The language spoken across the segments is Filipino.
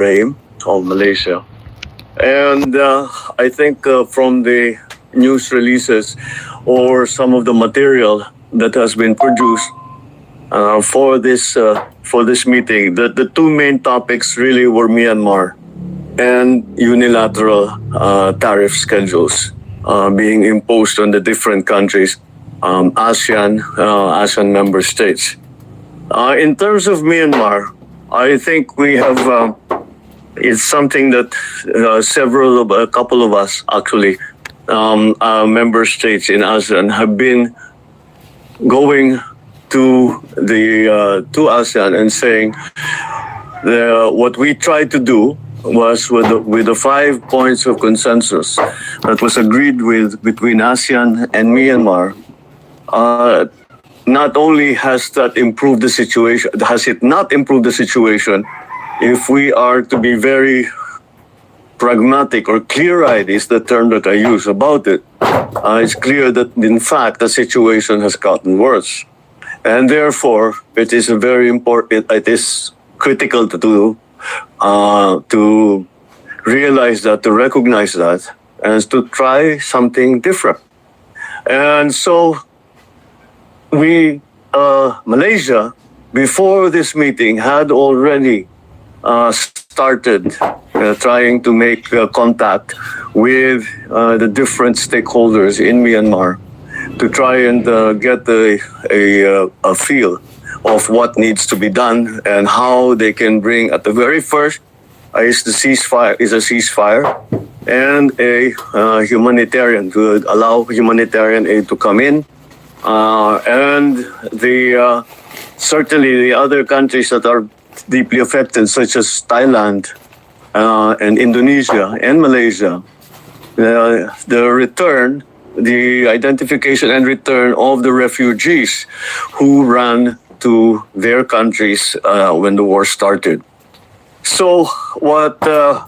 regime of Malaysia. And I think from the news releases or some of the material that has been produced for this meeting, the two main topics really were Myanmar and unilateral tariff schedules being imposed on the different countries, ASEAN member states. In terms of Myanmar, I think we have. It's something that a couple of us actually, member states in ASEAN have been going to to ASEAN and saying what we tried to do was with the 5 points of consensus that was agreed with between ASEAN and Myanmar. Not only has that improved the situation, has it not improved the situation? If we are to be very pragmatic or clear-eyed is the term that I use about it, it's clear that in fact the situation has gotten worse. And therefore, it is very important, it is critical to realize that, to recognize that, and to try something different. And so Malaysia, before this meeting, had already started trying to make contact with the different stakeholders in Myanmar to try and get a feel of what needs to be done and how they can bring, at the very first, is a ceasefire and a humanitarian, to allow humanitarian aid to come in, and certainly the other countries that are deeply affected, such as Thailand and Indonesia and Malaysia, the identification and return of the refugees who ran to their countries when the war started. So what the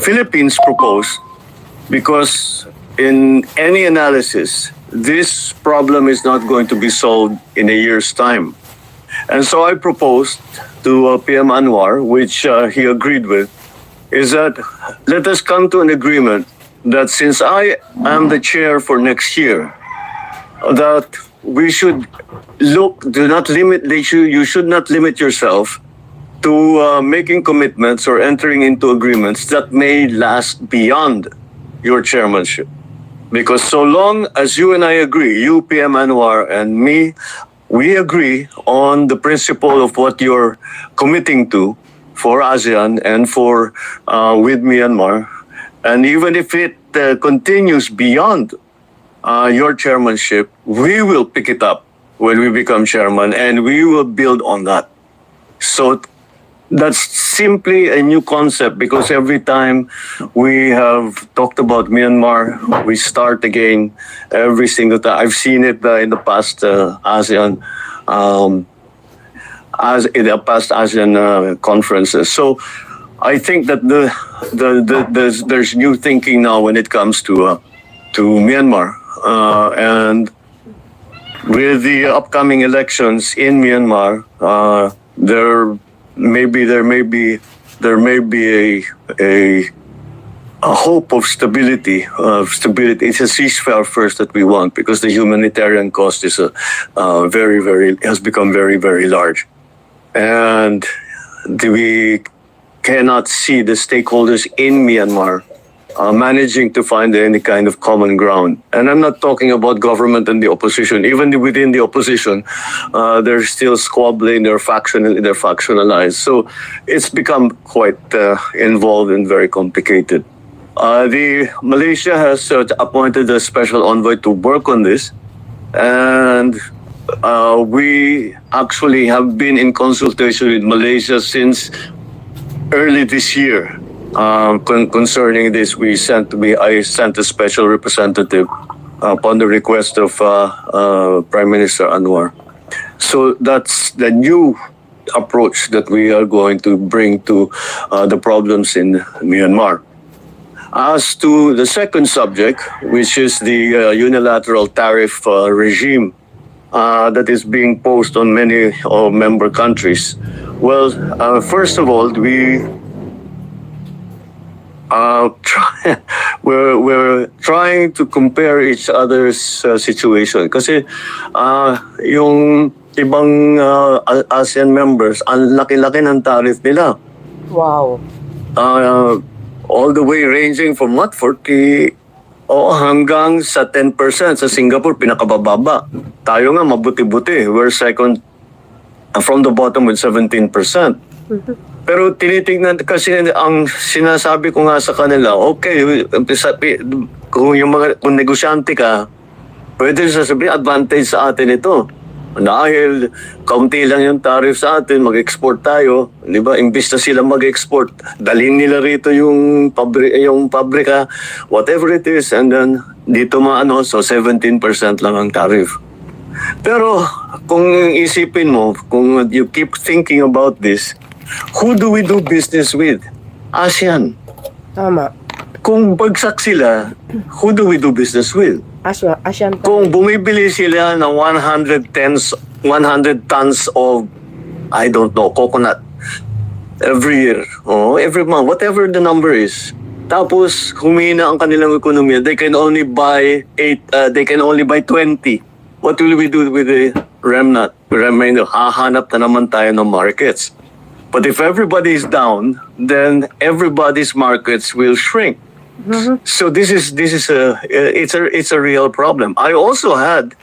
Philippines propose, because in any analysis, this problem is not going to be solved in a year's time. And so I proposed to PM Anwar, which he agreed with, is that let us come to an agreement that since I am the chair for next year, that we should you should not limit yourself to making commitments or entering into agreements that may last beyond your chairmanship. Because so long as you and I agree, you, PM Anwar, and me, we agree on the principle of what you're committing to for ASEAN and for with Myanmar, and even if it continues beyond your chairmanship, we will pick it up when we become chairman, and we will build on that. So that's simply a new concept, because every time we have talked about Myanmar, we start again every single time. I've seen it in the past ASEAN conferences. So I think that there's new thinking now when it comes to Myanmar, and with the upcoming elections in Myanmar, there may be a hope of stability. It's a ceasefire first that we want, because the humanitarian cost is has become very, very large, and we cannot see the stakeholders in Myanmar managing to find any kind of common ground. And I'm not talking about government and the opposition. Even within the opposition, they're still squabbling, they're factionalized. So it's become quite involved and very complicated. Malaysia has appointed a special envoy to work on this. And we actually have been in consultation with Malaysia since early this year. Concerning this, I sent a special representative upon the request of Prime Minister Anwar. So that's the new approach that we are going to bring to the problems in Myanmar. As to the second subject, which is the unilateral tariff regime that is being posed on many member countries, Well, first of all, we're trying to compare each other's situation. Kasi yung ibang ASEAN members, ang laki-laki ng tariff nila. Wow. All the way ranging from 40 hanggang sa 10%. Sa Singapore, pinakabababa. Tayo nga, mabuti-buti. We're second from the bottom with 17%. Pero tinitingnan kasi ang sinasabi ko nga sa kanila, okay, kung negosyante ka, pwede sasabihin advantage sa atin ito. Dahil kaunti lang yung tariff sa atin, mag-export tayo, di ba? Imbis na sila mag-export, dalhin nila rito yung pabrika, whatever it is, and then dito so 17% lang ang tariff. Pero kung isipin mo, kung you keep thinking about this, who do we do business with? ASEAN. Tama. Kung bagsak sila, who do we do business with? ASEAN. Kung bumibili sila ng 100 tons of, I don't know, coconut every year, every month, whatever the number is. Tapos humina ang kanilang ekonomiya, they can only buy 20. What will we do with the remainder? Hahanap na naman tayo ng markets. But if everybody is down, then everybody's markets will shrink. So it's a real problem. I also had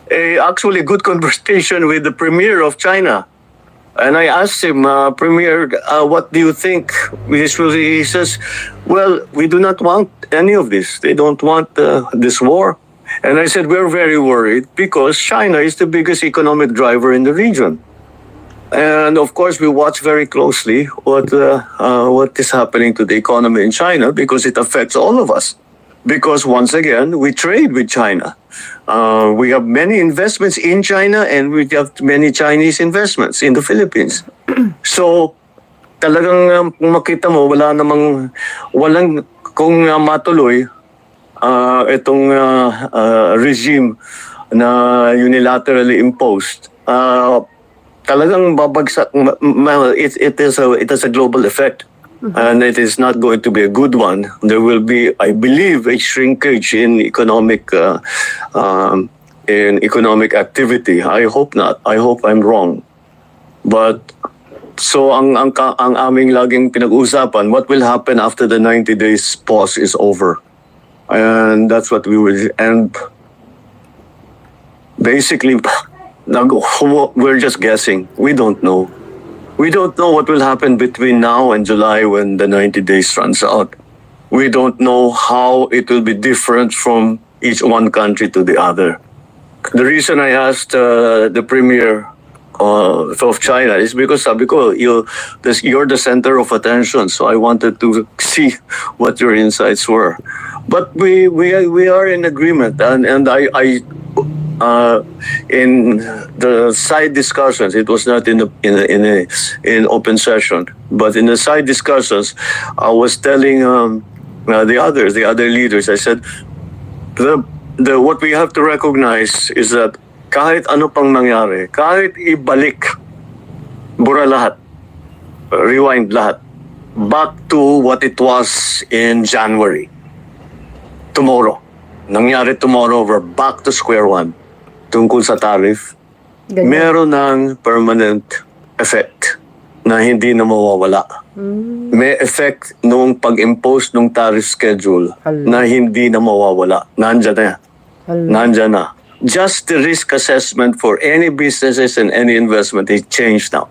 actually good conversation with the Premier of China, and I asked him, Premier, what do you think? He says, well, we do not want any of this. They don't want this war. And I said, we're very worried because China is the biggest economic driver in the region. And of course, we watch very closely what is happening to the economy in China because it affects all of us. Because once again, we trade with China. We have many investments in China and we have many Chinese investments in the Philippines. So, talagang kung makita mo, walang kung matuloy itong regime na unilaterally imposed. Talagang babagsak. It is a global effect, and it is not going to be a good one. There will be, I believe, a shrinkage in economic activity. I hope not. I hope I'm wrong. But so ang aming laging pinag-usapan, what will happen after the 90 days pause is over, and that's what we will. And basically, we're just guessing. We don't know. We don't know what will happen between now and July when the 90 days runs out. We don't know how it will be different from each one country to the other. The reason I asked the Premier of China is because sabi ko, you're the center of attention, so I wanted to see what your insights were. But we are in agreement, and I in the side discussions, it was not in open session, but in the side discussions, I was telling the other leaders, I said, what we have to recognize is that kahit ano pang nangyari, kahit ibalik, bura lahat, rewind lahat, back to what it was in January. Tomorrow, nangyari tomorrow, we're back to square one. Tungkol sa tariff, meron ng permanent effect na hindi na mawawala. May effect nung pag-impose ng tariff schedule na hindi na mawawala. Nandyan na. Just the risk assessment for any businesses and any investment is changed now.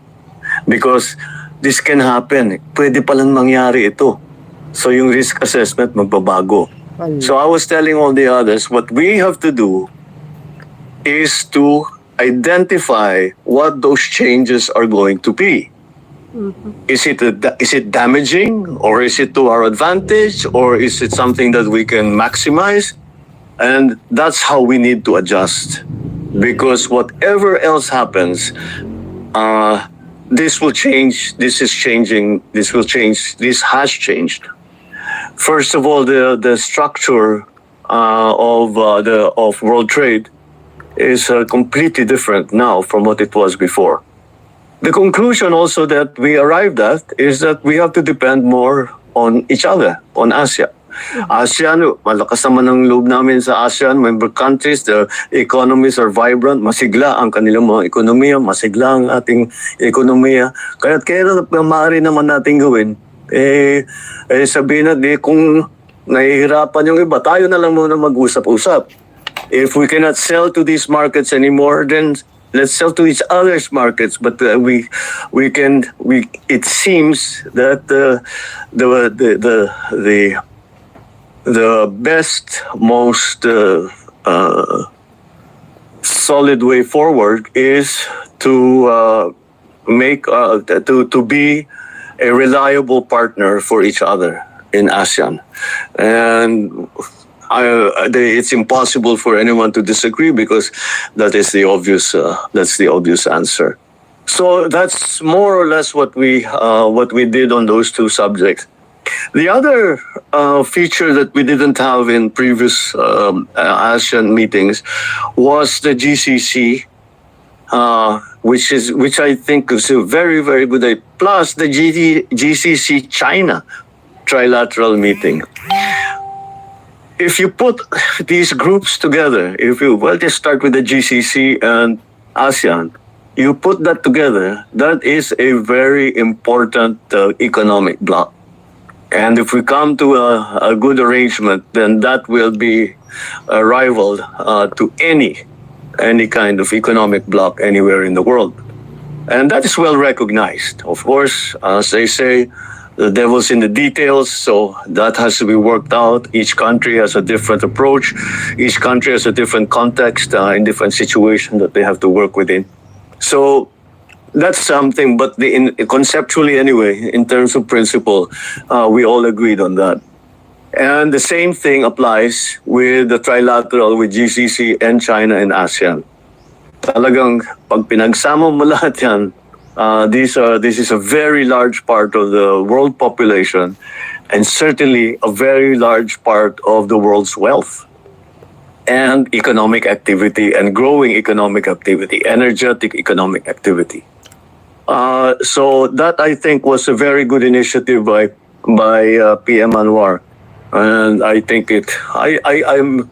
Because this can happen. Pwede palang mangyari ito. So yung risk assessment magbabago. So I was telling all the others, what we have to do is to identify what those changes are going to be. Is it damaging, or is it to our advantage, or is it something that we can maximize? And that's how we need to adjust. Because whatever else happens, this will change, this is changing, this will change, this has changed. First of all, the structure of world trade is completely different now from what it was before. the conclusion also that we arrived at is that we have to depend more on each other, on ASEAN. ASEAN, malakas naman ang loob namin sa ASEAN member countries. The economies are vibrant, masigla ang kanilang mga ekonomiya, masigla ang ating ekonomiya. Kaya maaari naman natin gawin, sabihin na, kung nahihirapan yung iba, tayo na lang muna mag-usap-usap. If we cannot sell to these markets anymore, then let's sell to each other's markets. But it seems that the best, most solid way forward is to be a reliable partner for each other in ASEAN, and it's impossible for anyone to disagree because that's the obvious answer. So that's more or less what we did on those two subjects. The other feature that we didn't have in previous ASEAN meetings was the GCC, which I think is a very, very good idea. Plus the GCC China trilateral meeting. If you put these groups together, just start with the GCC and ASEAN, you put that together, that is a very important economic bloc. And if we come to a good arrangement, then that will be a rival to any kind of economic bloc anywhere in the world. And that is well recognized. Of course, as they say, the devil's in the details, so that has to be worked out. Each country has a different approach. Each country has a different context in different situation that they have to work within. So that's something, but conceptually anyway, in terms of principle, we all agreed on that. And the same thing applies with the trilateral with GCC and China and ASEAN. Talagang pag pinagsama mo lahat yan, this is a very large part of the world population and certainly a very large part of the world's wealth and economic activity and growing economic activity, energetic economic activity. So that I think was a very good initiative by PM Anwar, and I think I'm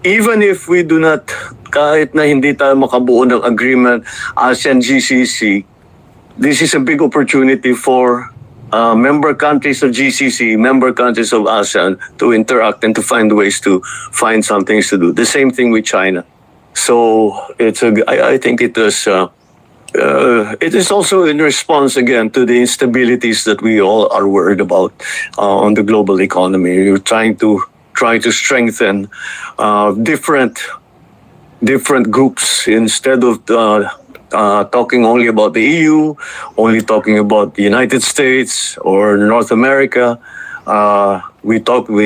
even if we do not, kahit na hindi tayo makabuo ng agreement ASEAN GCC, this is a big opportunity for member countries of GCC, member countries of ASEAN to interact and to find ways to find some things to do. The same thing with China. So I think it is also in response again to the instabilities that we all are worried about on the global economy. You're trying to strengthen different groups instead of talking only about the EU, only talking about the United States or North America. We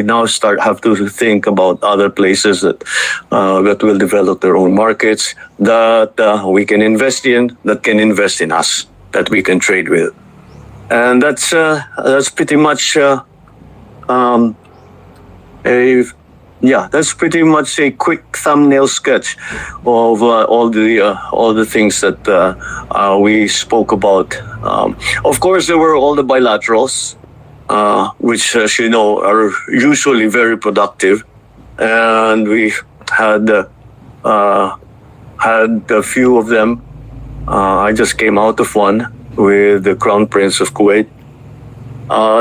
now have to think about other places that will develop their own markets that we can invest in, that can invest in us, that we can trade with, and that's pretty much that's pretty much a quick thumbnail sketch of all the things that we spoke about. Of course, there were all the bilaterals, which, as you know, are usually very productive, and we had a few of them. I just came out of one with the Crown Prince of Kuwait.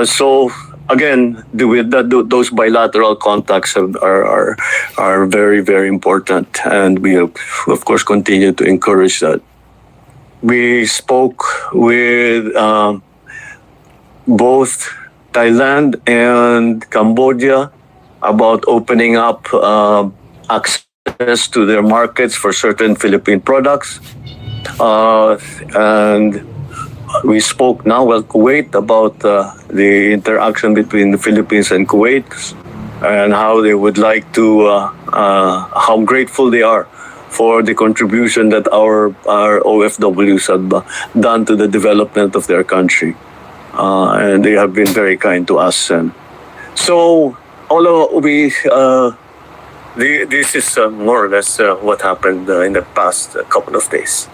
So again, those bilateral contacts are very, very important, and we of course continue to encourage that. We spoke with both Thailand and Cambodia about opening up access to their markets for certain Philippine products, and we spoke now with Kuwait about the interaction between the Philippines and Kuwait and how they would like to, how grateful they are for the contribution that our OFWs have done to the development of their country. And they have been very kind to us. And so, although this is more or less what happened in the past couple of days.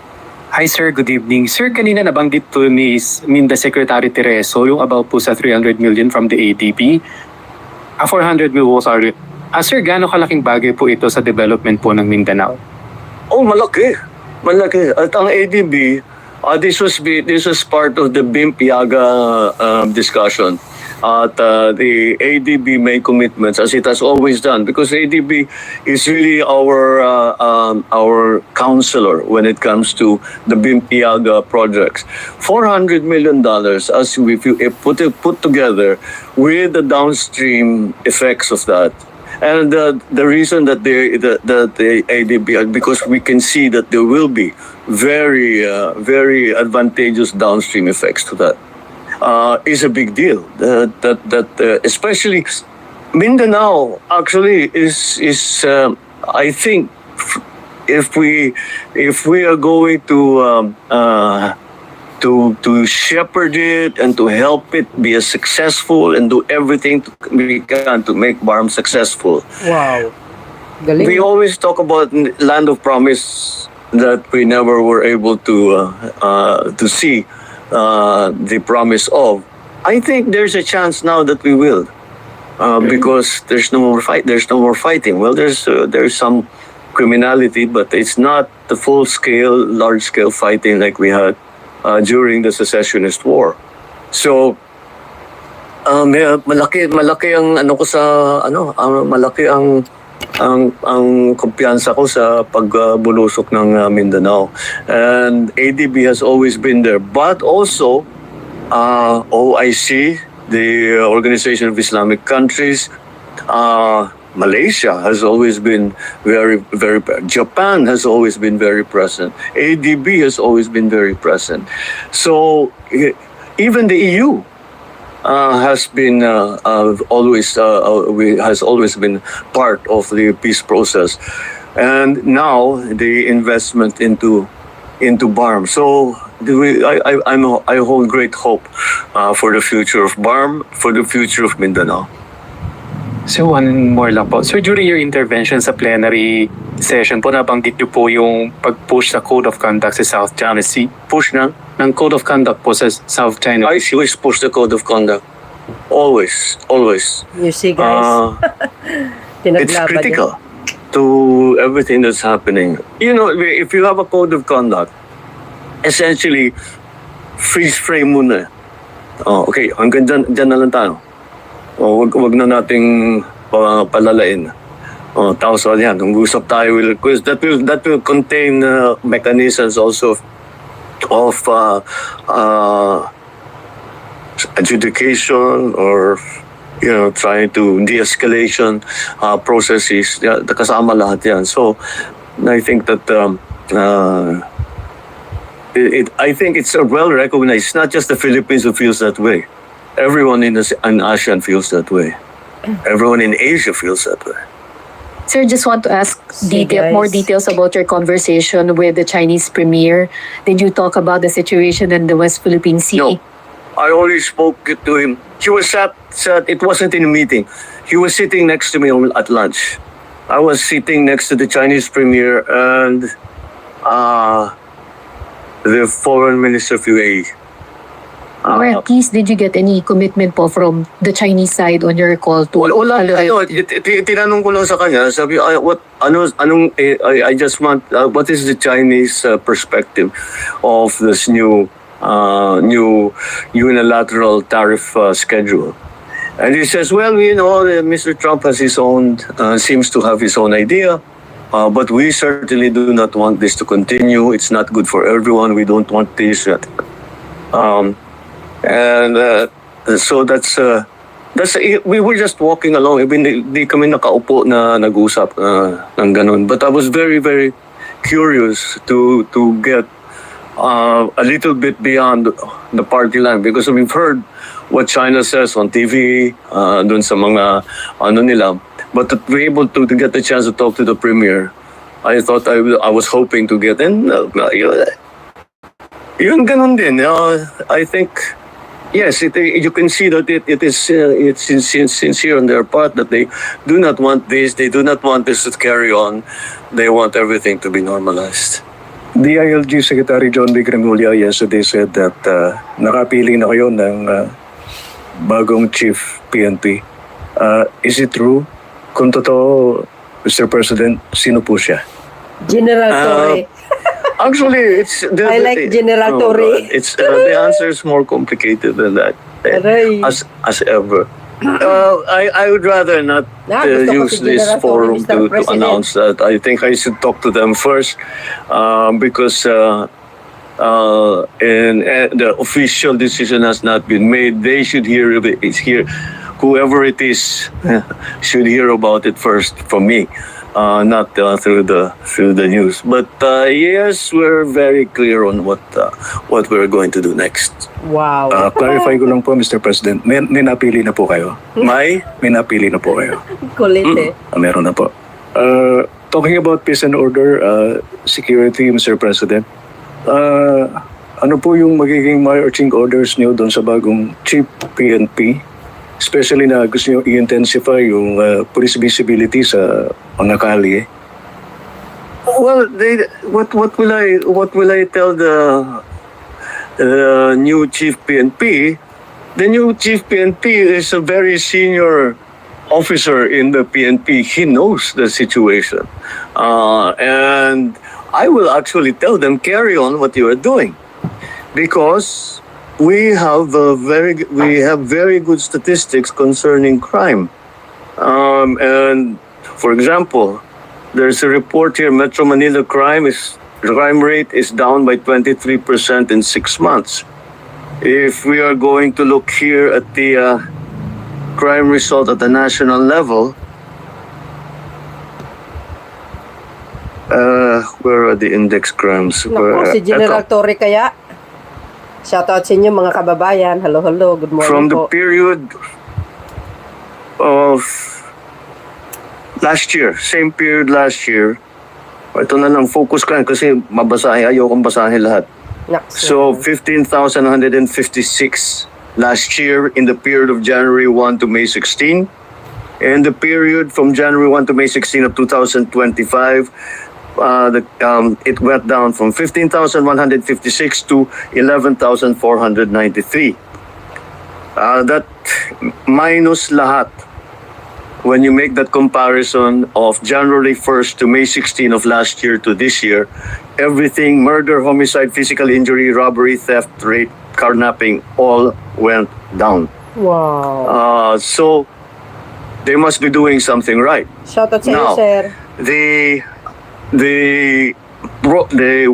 Hi sir, good evening. Sir, kanina nabanggit po ni Minda Secretary Tereso yung about po sa 300 million from the ADB. 400 million po, sorry. Sir, gaano kalaking bagay po ito sa development po ng Mindanao? Oh, malaki. Malaki. At ang ADB, this was part of the BIM-PIAGA discussion. At the ADB made commitments as it has always done, because ADB is really our counselor when it comes to the BIM-PIAGA projects. $400 million as we put together with the downstream effects of that. And the reason that the ADB, because we can see that there will be very advantageous downstream effects to that, is a big deal. Especially Mindanao actually is I think if we are going to shepherd it and to help it be as successful and do everything we can to make BARM successful. Wow. Galing. We always talk about land of promise that we never were able to see the promise of. I think there's a chance now that we will, because there's no more fight. There's no more fighting. Well, there's some criminality, but it's not the large scale fighting like we had during the secessionist war. So malaki ang ano ko sa malaki ang kumpiyansa ko sa pagbulusok ng Mindanao. And ADB has always been there, but also OIC, the Organization of Islamic Countries, Malaysia has always been very Japan has always been very present. ADB has always been very present. So even the EU has always been part of the peace process, and now the investment into BARM. So I hold great hope for the future of BARM, for the future of Mindanao. So one more lang po. So during your intervention sa plenary session po, nabanggit niyo po yung pag-push sa Code of Conduct sa South China Sea. Push na? Ng Code of Conduct po sa South China. I always push the Code of Conduct. Always. You see, guys. It's critical to everything that's happening. You know, if you have a Code of Conduct, essentially, freeze frame muna. Oh, okay, hanggang dyan na lang tayo. Wag na nating palalain. Tapos yan, kung usap tayo, that will contain mechanisms also of adjudication, or trying to de-escalation processes. Kasama lahat yan. So I think that I think it's well recognized. It's not just the Philippines who feels that way. Everyone in ASEAN feels that way. Everyone in Asia feels that way. Sir, just want to ask Guys. more details about your conversation with the Chinese premier. Did you talk about the situation in the West Philippine Sea? No, I only spoke to him. He was sat. It wasn't in a meeting. He was sitting next to me at lunch. I was sitting next to the Chinese premier and the foreign minister of UAE. Or at least did you get any commitment po from the Chinese side on your call to... Wala. Tinanong ko lang sa kanya, sabi, I just want, what is the Chinese perspective of this new unilateral tariff schedule? And he says, well, Mr. Trump has seems to have his own idea, but we certainly do not want this to continue. It's not good for everyone. We don't want this. So we were just walking along. Hindi kami nakaupo na nag-usap ng ganun. But I was very, very curious to get a little bit beyond the party line, because we've heard what China says on TV, dun sa mga nila. But to be able to get the chance to talk to the premier, I thought I was hoping to get in. Yun ganun din. I think, yes, you can see that it's sincere on their part that they do not want this. They do not want this to carry on. They want everything to be normalized. DILG Secretary John B. Grimulya yesterday said that nakapili na kayo ng bagong Chief PNP. Is it true? Kung totoo, Mr. President, sino po siya? General Torre. Actually, it's I like General Oh, Torre. God. It's the answer is more complicated than that. Aray. As ever. I would rather not Gusto ko use si this General Torre, forum Mr. to President. announce that. I think I should talk to them first because the official decision has not been made. They should hear it here. Whoever it is should hear about it first from me, not through the news. But yes, we're very clear on what we're going to do next. Wow. Clarify ko lang po, Mr. President, may napili na po kayo. May napili na po kayo. Kulit eh. Meron na po. Talking about peace and order, security, Mr. President, ano po yung magiging marching orders niyo doon sa bagong Chief PNP? Especially na gusto niyo i-intensify yung police visibility sa mga kalye. Well, what will I tell the new Chief PNP? The new Chief PNP is a very senior officer in the PNP. He knows the situation, and I will actually tell them, carry on what you are doing, because we have very good statistics concerning crime, and for example, there's a report here: Metro Manila crime rate is down by 23% in 6 months. If we are going to look here at the crime result at the national level, where are the index crimes? Naku, si General Torre kaya. Shoutout sa inyo mga kababayan. Hello, good morning From the po. period of last year, same period last year, ito na lang, focus ka kasi mabasahin, ayokong basahin lahat. So 15,156 last year in the period of January 1 to May 16. And the period from January 1 to May 16 of 2025, it went down from 15,156 to 11,493. That minus lahat. When you make that comparison of January 1st to May 16 of last year to this year, everything, murder, homicide, physical injury, robbery, theft, rape, carnapping, all went down. Wow. So they must be doing something right. Shoutout sa inyo, Now, sir.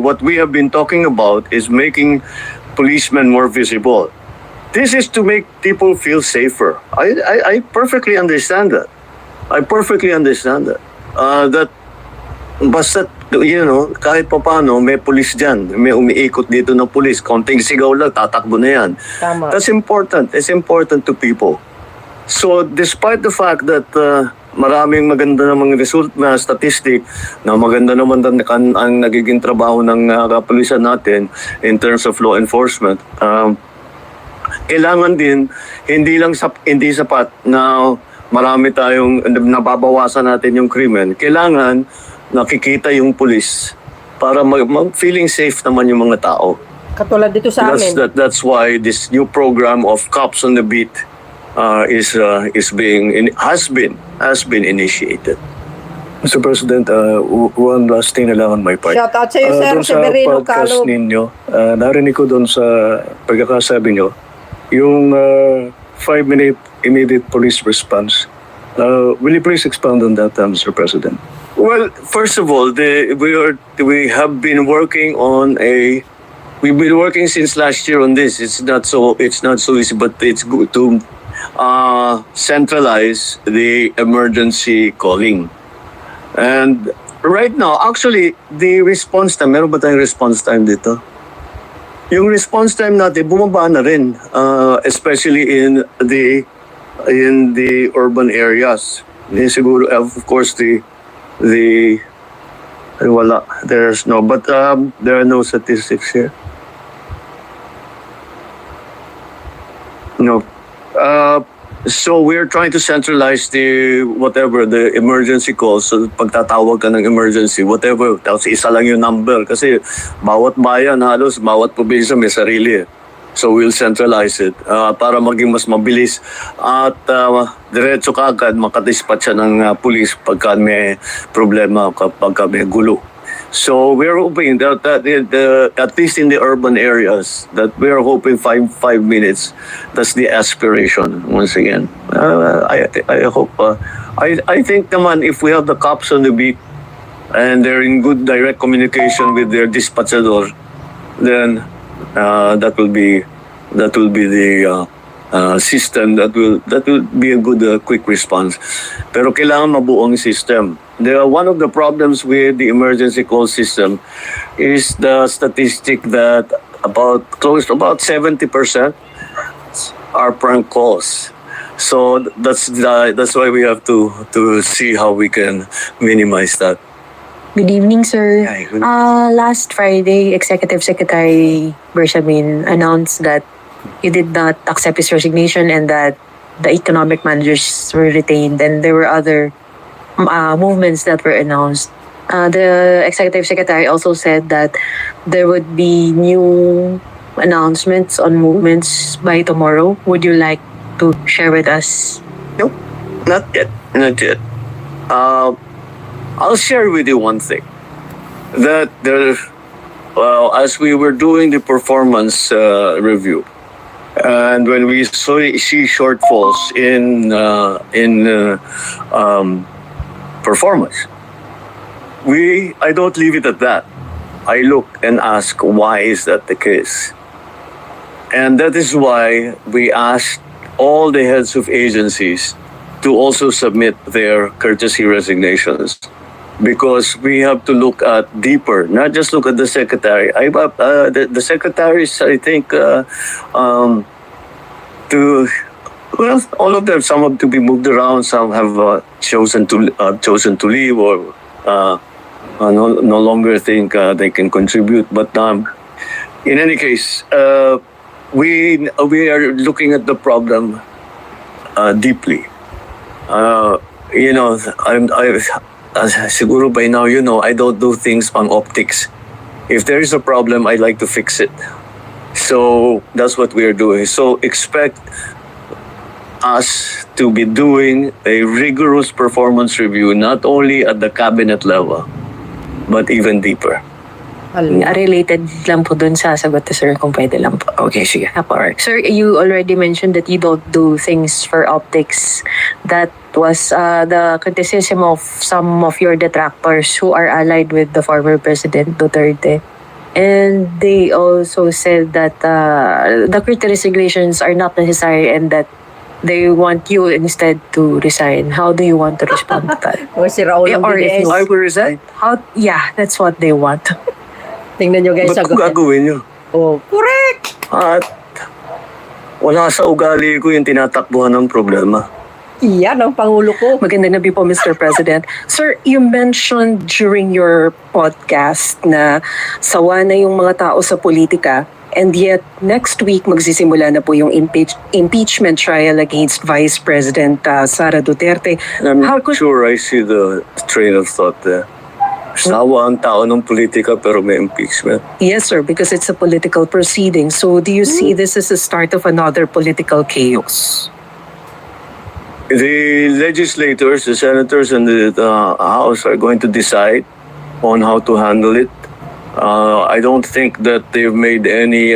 what we have been talking about is making policemen more visible. This is to make people feel safer. I perfectly understand that. I perfectly understand that. That basta, kahit papano, may police dyan. May umiikot dito na police. Konting sigaw lang, tatakbo na yan. Tama. That's important. It's important to people. So, despite the fact that maraming maganda namang result na statistic, na maganda naman ang nagiging trabaho ng kapulisan natin in terms of law enforcement, kailangan din hindi sapat na marami tayong nababawasan natin yung krimen. Kailangan nakikita yung pulis para feeling safe naman yung mga tao. Katulad dito sa amin. That's why this new program of cops on the beat has been initiated. Mr. President, one last thing na lang on my part. Shoutout sa iyo, sir. Doon sa Severino podcast Calog. ninyo, narinig ko doon sa pagkakasabi nyo, yung 5-minute immediate police response. Will you please expound on that, Mr. President? Well, first of all, we have been working we've been working since last year on this. It's not so easy, but it's good to centralize the emergency calling. And right now, actually, the response time, meron ba tayong response time dito? Yung response time natin, bumaba na rin, especially in the urban areas. Siguro, of course, there's no, but there are no statistics here. No. So we're trying to centralize the emergency calls. So pagtatawag ka ng emergency, whatever, tapos isa lang yung number. Kasi bawat bayan, halos bawat probinsya may sarili. So we'll centralize it para maging mas mabilis at diretso ka agad makadispatch siya ng pulis pagka may problema, kapag may gulo. So we're hoping that at least in the urban areas, that we're hoping 5 minutes. That's the aspiration. Once again, I hope. I think naman if we have the cops on the beat and they're in good direct communication with their dispatchador, then that will be the system that will be a good quick response. Pero kailangan mabuong system. One of the problems with the emergency call system is the statistic that about 70% are prank calls. So that's why we have to see how we can minimize that. Good evening, sir. Hi, good- Last Friday, Executive Secretary Bersamin announced that he did not accept his resignation and that the economic managers were retained, and there were other movements that were announced. The Executive Secretary also said that there would be new announcements on movements by tomorrow. Would you like to share with us? Nope, not yet. Not yet. I'll share with you one thing. That as we were doing the performance review, and when we see shortfalls in performance, I don't leave it at that. I look and ask, why is that the case? And that is why we asked all the heads of agencies to also submit their courtesy resignations. Because we have to look at deeper, not just look at the secretary. The secretaries, I think, all of them. Some have to be moved around. Some have chosen to leave or no longer think they can contribute. But in any case, we are looking at the problem deeply. Siguro by now, I don't do things on optics. If there is a problem, I like to fix it. So that's what we are doing. So expect us to be doing a rigorous performance review, not only at the cabinet level, but even deeper. Related lang po dun sa sagot to sir, kung pwede lang po. Okay, sige. Alright. Sir, you already mentioned that you don't do things for optics. That was the criticism of some of your detractors who are allied with the former President Duterte. And they also said that the resignations are not necessary and that they want you instead to resign. How do you want to respond to that? O si Raul ng Or if DDS. you- I will resign. That's what they want. Tingnan nyo guys, Ba't ko sagot. gagawin nyo? Oh, correct! At wala sa ugali ko yung tinatakbuhan ng problema. Iyan ang Pangulo ko. Magandang gabi po, Mr. President. Sir, you mentioned during your podcast na sawa na yung mga tao sa politika, and yet next week magsisimula na po yung impeachment trial against Vice President Sara Duterte. I'm How could- sure I see the train of thought there. Sawa ang tao ng politika pero may impeachment. Yes, sir, because it's a political proceeding. So do you see this as a start of another political chaos? The legislators, the senators, and the House are going to decide on how to handle it. I don't think that they've made any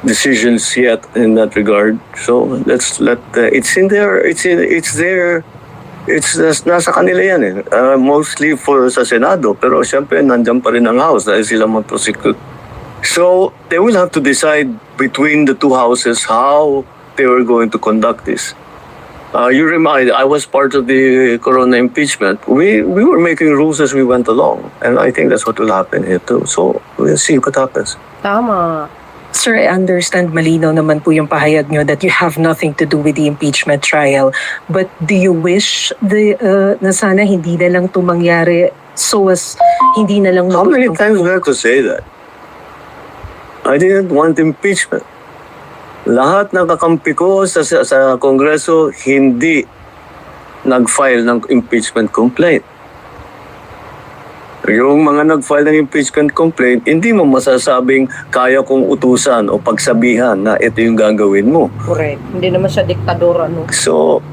decisions yet in that regard. So let's let it's in there. It's there. Nasa kanila yan eh. Mostly sa Senado, pero siyempre nandiyan pa rin ang House dahil sila mag-prosecute. So they will have to decide between the two houses how they were going to conduct this. You remind, I was part of the Corona impeachment. We were making rules as we went along, and I think that's what will happen here too. So we'll see what happens. Tama. Sir, I understand malinaw naman po yung pahayag nyo that you have nothing to do with the impeachment trial. But do you wish na sana hindi na lang ito mangyari so as hindi na lang... How many times do I have to say that? I didn't want impeachment. Lahat ng kakampi ko sa Kongreso hindi nag-file ng impeachment complaint. Yung mga nag-file ng impeachment complaint, hindi mo masasabing kaya kong utusan o pagsabihan na ito yung gagawin mo. Correct. Hindi naman siya diktador, ano. So,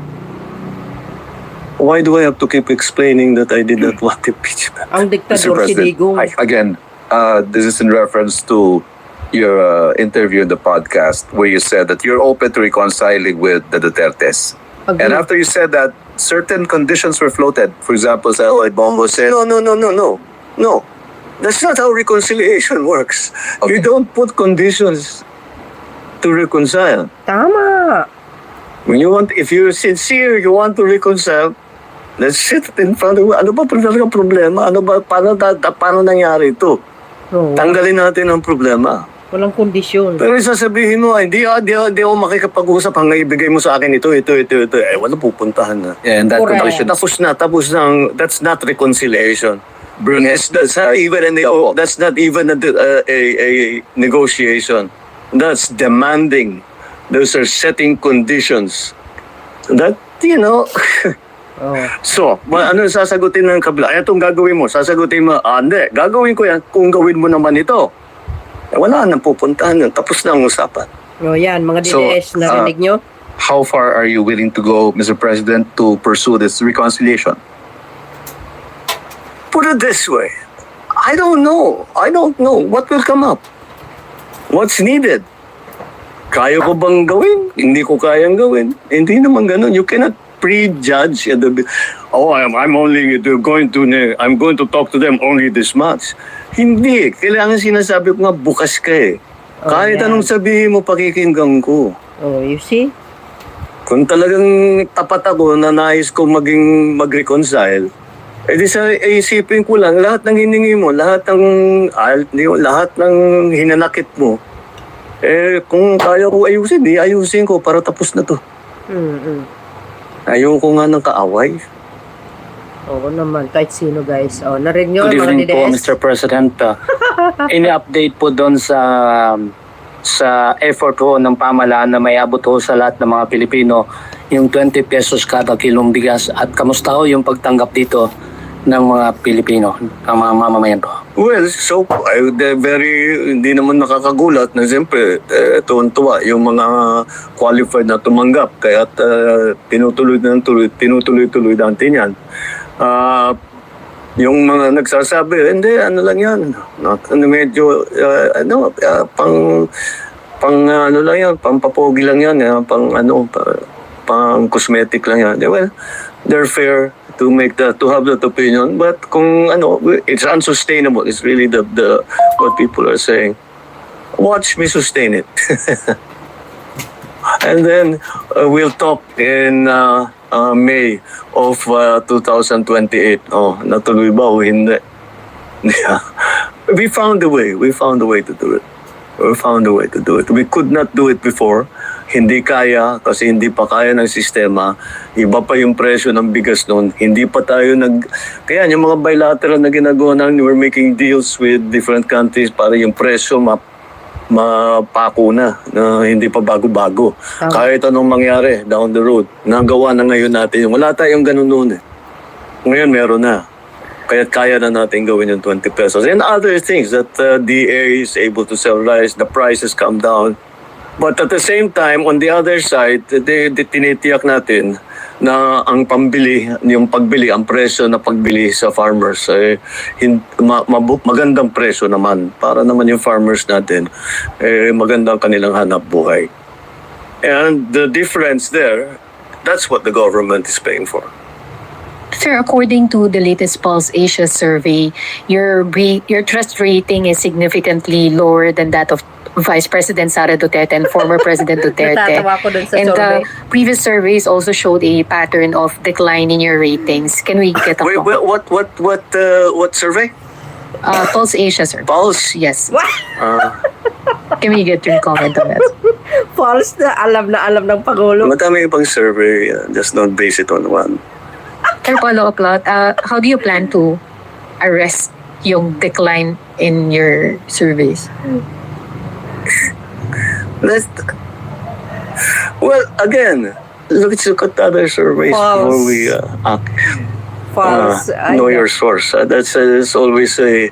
why do I have to keep explaining that I did not want impeachment? Ang diktador si Digong. Again, this is in reference to your interview in the podcast where you said that you're open to reconciling with the Dutertes. Agree. And after you said that, certain conditions were floated. For example, sa Bongo said, no. That's not how reconciliation works. Okay. You don't put conditions to reconcile. Tama. If you're sincere, you want to reconcile, let's sit in front of you. Ano ba talaga problema? Paano nangyari ito? No, Tanggalin natin ang problema. walang kondisyon. Pero sasabihin mo, hindi ako makikipag-usap hanggang ibigay mo sa akin ito. Wala pupuntahan na. yeah, and that Correct. condition. Tapos na. That's not reconciliation. That's not even a negotiation. That's demanding. Those are setting conditions. That, Oh. So, ano sasagutin ng kabila? Itong gagawin mo. Sasagutin mo, hindi. Gagawin ko yan kung gawin mo naman ito. Wala nang pupuntahan yun. Tapos na ang usapan. Oh, yan, mga So, DDS, narinig nyo? How far are you willing to go, Mr. President, to pursue this reconciliation? Put it this way. I don't know what will come up. What's needed? Kaya ko bang gawin? Hindi ko kayang gawin. Hindi naman ganun. You cannot prejudge. I'm going to talk to them only this much. Hindi. Kailangan sinasabi ko nga, bukas ka eh. Oh, Kahit yan. anong sabihin mo, pakikinggan ko. Oh, you see? Kung talagang tapat ako na nais ko mag-reconcile, isipin ko lang, lahat ng hiningi mo, lahat ng hinanakit mo, kung kaya ko ayusin ko para tapos na to. Ayoko nga ng kaaway. Oo naman, kahit sino guys. Oh, narinig nyo Good mga evening po, DDS? Mr. President. Any update po doon sa effort ho ng pamahalaan na may abot ho sa lahat ng mga Pilipino yung 20 pesos kada kilong bigas, at kamusta ho yung pagtanggap dito ng mga Pilipino, ng mga mamamayan po? Well, so, hindi naman nakakagulat na siyempre, tuwan-tuwa yung mga qualified na tumanggap. Kaya tinutuloy-tuloy natin yan. Yung mga nagsasabi, hindi, ano lang yan. Medyo, lang yan, pampapogi lang yan, pang cosmetic lang yan. Well, they're fair to have that opinion, but kung it's unsustainable. It's really the what people are saying. Watch me sustain it. And then we'll talk in May of 2028. Oh, natuloy ba o hindi? Yeah. We found a way to do it. We could not do it before. Hindi kaya kasi hindi pa kaya ng sistema. Iba pa yung presyo ng bigas noon. Hindi pa tayo Kaya yung mga bilateral na ginagawa namin, we're making deals with different countries para yung presyo mapako na hindi pa bago-bago. Kahit anong mangyari down the road. Nagawa na ngayon natin. Wala tayong ganun noon eh. Ngayon meron na. Kaya na natin gawin yung 20 pesos. And other things that DA is able to sell rice, the prices come down. But at the same time, on the other side, tinitiyak natin na ang ang presyo na pagbili sa farmers, magandang presyo naman. Para naman yung farmers natin, magandang kanilang hanap buhay. And the difference there, that's what the government is paying for. Sir, according to the latest Pulse Asia survey, your trust rating is significantly lower than that of Vice President Sara Duterte and former President Duterte. Natatawa ko dun sa And survey. previous surveys also showed a pattern of decline in your ratings. Can we get a Wait, what survey? Pulse Asia, sir? Pulse? Yes. What? Can we get your comment on that? False na alam ng Pangulo. Madami ibang survey, just don't base it on one. Sir, follow-up lot. How do you plan to arrest yung decline in your surveys? Well, again, let's look at other surveys before we act. False. Know your source. That's always a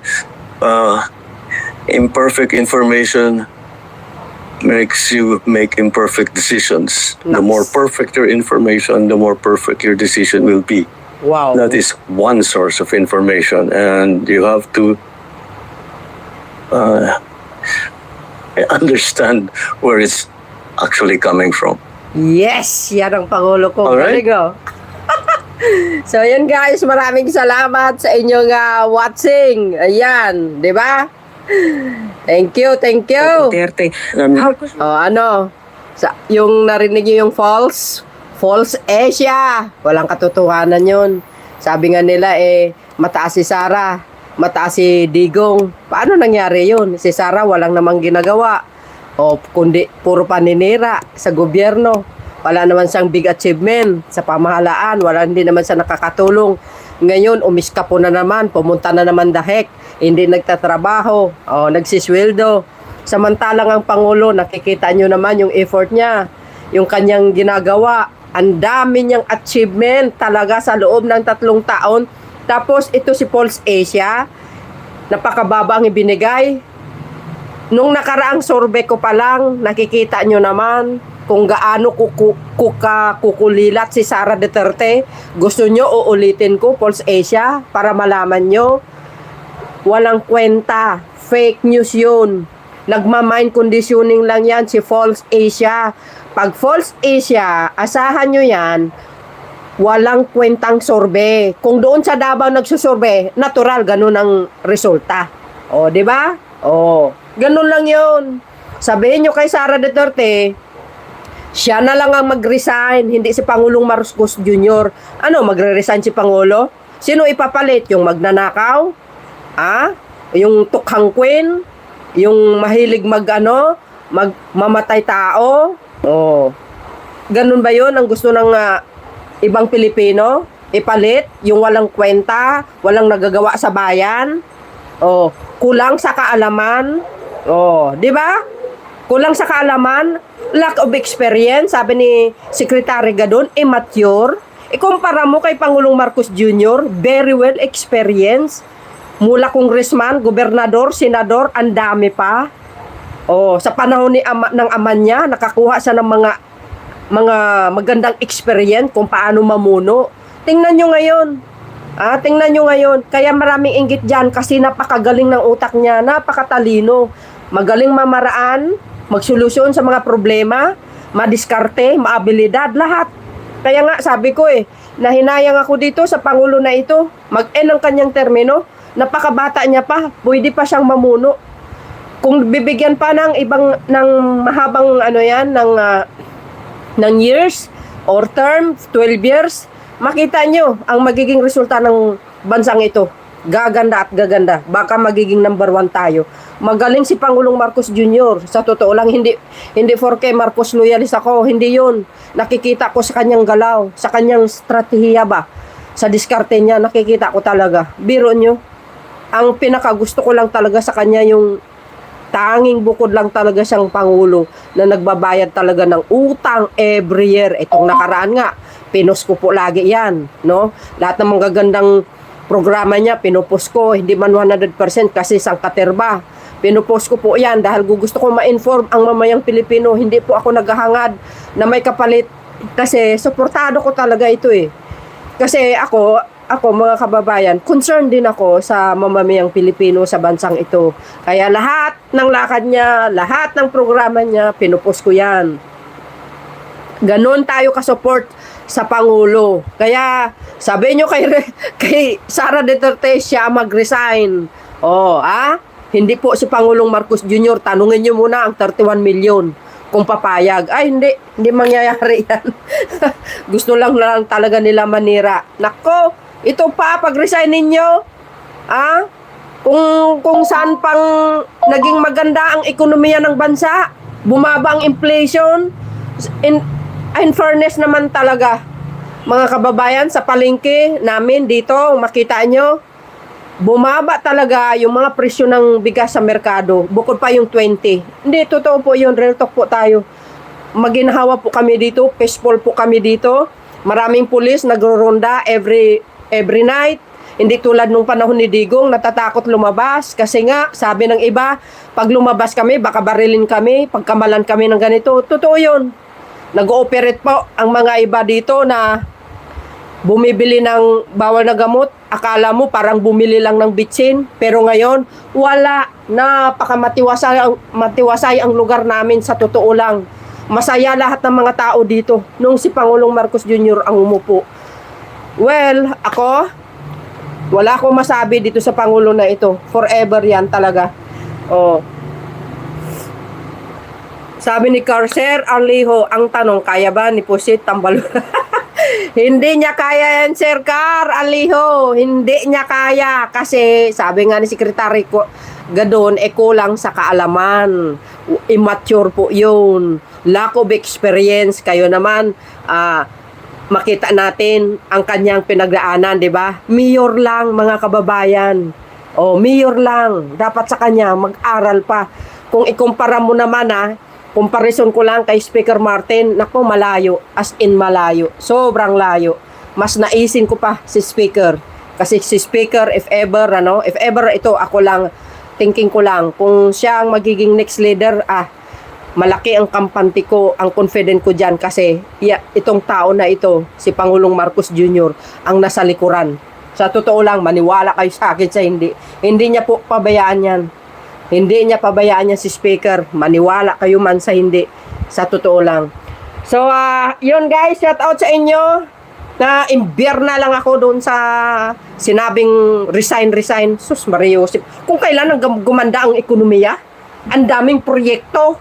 imperfect information makes you make imperfect decisions. The more perfect your information, the more perfect your decision will be. Wow. That is one source of information, and you have to understand where it's actually coming from. Yes! Yan ang Pangulo ko. Alright. Galing, oh. So, yun guys, maraming salamat sa inyong watching. Ayan, di ba? Thank you, thank you. Duterte. Ano? Yung narinig niyo yung false Asia. Walang katotohanan yun. Sabi nga nila mataas si Sara, mataas si Digong. Paano nangyari yun? Si Sara walang namang ginagawa. Kundi puro paninira sa gobyerno. Wala naman siyang big achievement sa pamahalaan. Hindi naman siya nakakatulong. Ngayon, umiskapo na naman. Pumunta na naman dahek. Hindi nagtatrabaho. Nagsisweldo. Samantalang ang Pangulo, nakikita nyo naman yung effort niya. Yung kanyang ginagawa. Ang dami niyang achievement talaga sa loob ng 3 taon. Tapos, ito si Pulse Asia. Napakababa ang ibinigay. Nung nakaraang survey ko pa lang, nakikita nyo naman kung gaano kukulilat si Sara Duterte. Gusto nyo, uulitin ko, Pulse Asia, para malaman nyo. Walang kwenta. Fake news yun. Nagma-mind conditioning lang yan si False Asia. Pag False Asia, asahan nyo yan, walang kwentang survey. Kung doon sa Davao nagsusurvey, natural, ganun ang resulta. Di ba? Ganun lang yun. Sabihin nyo kay Sara Duterte, siya na lang ang mag-resign, hindi si Pangulong Marcos Jr. Magre-resign si Pangulo? Sino ipapalit? Yung magnanakaw? Yung tukhang queen? Yung mahilig mamatay tao? Ganun ba yun ang gusto ng ibang Pilipino? Ipalit? Yung walang kwenta? Walang nagagawa sa bayan? Kulang sa kaalaman? Di ba? Kulang sa kaalaman, lack of experience, sabi ni Secretary Gadon, immature. Ikumpara mo kay Pangulong Marcos Jr., very well experienced. Mula congressman, gobernador, senador, ang dami pa. Sa panahon ng ama niya, nakakuha siya ng mga magandang experience kung paano mamuno. Tingnan nyo ngayon. Tingnan nyo ngayon. Kaya maraming inggit dyan kasi napakagaling ng utak niya, napakatalino. Magaling mamaraan, magsolusyon sa mga problema, madiskarte, maabilidad, lahat. Kaya nga sabi ko nahinayang ako dito sa Pangulo na ito. Mag-end ang kanyang termino. Napakabata niya pa, pwede pa siyang mamuno. Kung bibigyan pa ng mahabang ng years or term, 12 years, makita nyo ang magiging resulta ng bansang ito. Gaganda at gaganda. Baka magiging number 1 tayo. Magaling si Pangulong Marcos Jr. Sa totoo lang, hindi kay Marcos loyalist ako. Hindi yun. Nakikita ko sa kanyang galaw, sa kanyang strategiya ba, sa diskarte niya, nakikita ko talaga. Biro nyo, ang pinakagusto ko lang talaga sa kanya yung tanging bukod lang talaga siyang Pangulo na nagbabayad talaga ng utang every year. Itong nakaraan nga, pinos ko po lagi yan. No? Lahat ng mga gagandang programa niya, pinupos ko, hindi man 100% kasi isang katerba. Pinupos ko po yan dahil gusto ko ma-inform ang mamayang Pilipino. Hindi po ako naghahangad na may kapalit kasi suportado ko talaga ito Kasi ako mga kababayan, concerned din ako sa mamamayang Pilipino sa bansang ito. Kaya lahat ng lakad niya, lahat ng programa niya, pinupos ko yan. Ganon tayo ka-support sa Pangulo. Kaya sabi nyo kay Sara Duterte siya mag-resign. Hindi po si Pangulong Marcos Jr. Tanungin nyo muna ang 31 million kung papayag. Ay, hindi mangyayari yan. Gusto lang talaga nila manira. Nako, ito pa, pag-resign ninyo, kung saan pang naging maganda ang ekonomiya ng bansa, bumaba ang inflation, in fairness naman talaga, mga kababayan, sa palengke namin dito, makita nyo, bumaba talaga yung mga presyo ng bigas sa merkado, bukod pa yung 20. Hindi, totoo po yun, real talk po tayo. maginhawa po kami dito, peaceful po kami dito. Maraming pulis nagro-ronda every night. Hindi tulad nung panahon ni Digong, natatakot lumabas. Kasi nga, sabi ng iba, pag lumabas kami, baka barilin kami, pagkamalan kami ng ganito. Totoo yun. Nag-ooperate po ang mga iba dito na bumibili ng bawal na gamot. Akala mo parang bumili lang ng bitsin. Pero ngayon, wala. Napakamatiwasay ang lugar namin sa totoo lang. Masaya lahat ng mga tao dito nung si Pangulong Marcos Jr. ang umupo. Well, ako, wala akong masabi dito sa Pangulo na ito. Forever yan talaga. Oh. Sabi ni Sir Arlijo, ang tanong, kaya ba ni Pusit Tambalo? Hindi niya kaya yan, Sir Car Arlijo. Hindi niya kaya. Kasi sabi nga ni Sekretary ko, Gadon, kulang sa kaalaman. Immature po yun. Lack of experience. Kayo naman, makita natin ang kanyang pinagdaanan, di ba? Mayor lang, mga kababayan. Mayor lang. Dapat sa kanya, mag-aral pa. Kung ikumpara mo naman, comparison ko lang kay Speaker Martin, naku, malayo. As in malayo. Sobrang layo. Mas naisin ko pa si Speaker. Kasi si Speaker, if ever ito, ako lang, thinking ko lang, kung siya ang magiging next leader, malaki ang kampante ko, ang confident ko dyan kasi itong tao na ito, si Pangulong Marcos Jr., ang nasa likuran. Sa totoo lang, maniwala kayo sa akin sa hindi. Hindi niya po pabayaan yan. Hindi niya pabayaan yan si Speaker. Maniwala kayo man sa hindi. Sa totoo lang. So, yun guys, shout out sa inyo. Na imbier na lang ako doon sa sinabing resign. Sus, Mariosip. Kung kailan gumanda ang ekonomiya, ang daming proyekto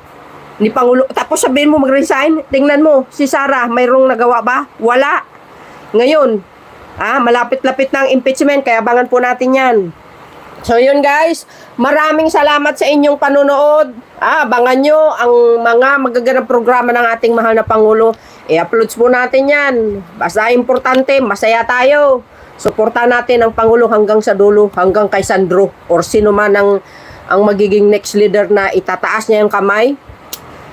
ni Pangulo. Tapos sabihin mo mag-resign, tingnan mo, si Sara, mayroong nagawa ba? Wala. Ngayon, malapit-lapit na ang impeachment, kaya abangan po natin yan. So yun guys, maraming salamat sa inyong panunood. Abangan nyo ang mga magaganap programa ng ating mahal na Pangulo. I-uploads po natin yan. Basta importante, masaya tayo. Suportahan natin ang Pangulo hanggang sa dulo, hanggang kay Sandro, or sino man ang magiging next leader na itataas niya yung kamay.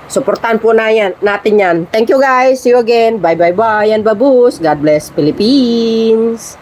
Suportahan po natin yan. Thank you guys. See you again. Bye. Yan babus. God bless Philippines.